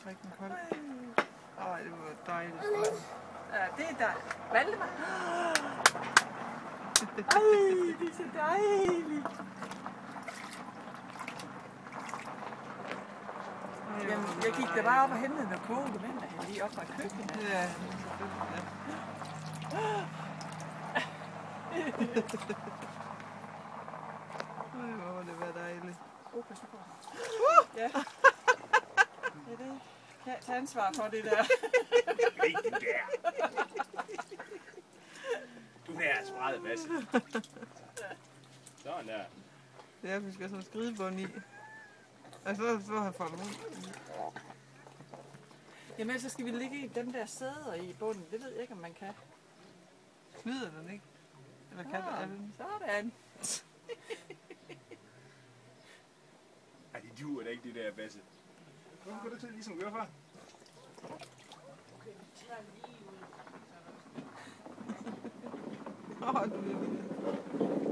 drikke en kold. Det var dejligt. Ja, det er dejligt. Valdemar. Ej, det er så dejligt. Jamen, jeg gik der bare op og hentede noget kogende vand, og jeg lige op fra køkkenet. Ja. Hvor det var dejligt. Pas nu på. Ja. Ja, det kan jeg tage ansvar for det der. Ikke det der. Du er altså meget masse. Sådan der. Ja, vi skal sådan en skridebånd i. Altså, så har jeg fået rundt. Jamen, så skal vi ligge i dem der sæder i bunden. Det ved jeg ikke, om man kan. Knyder den ikke? Eller kan den? Sådan. Ej, det duer da ikke, det der, Basse. Hvorfor går du til ligesom gør far? Du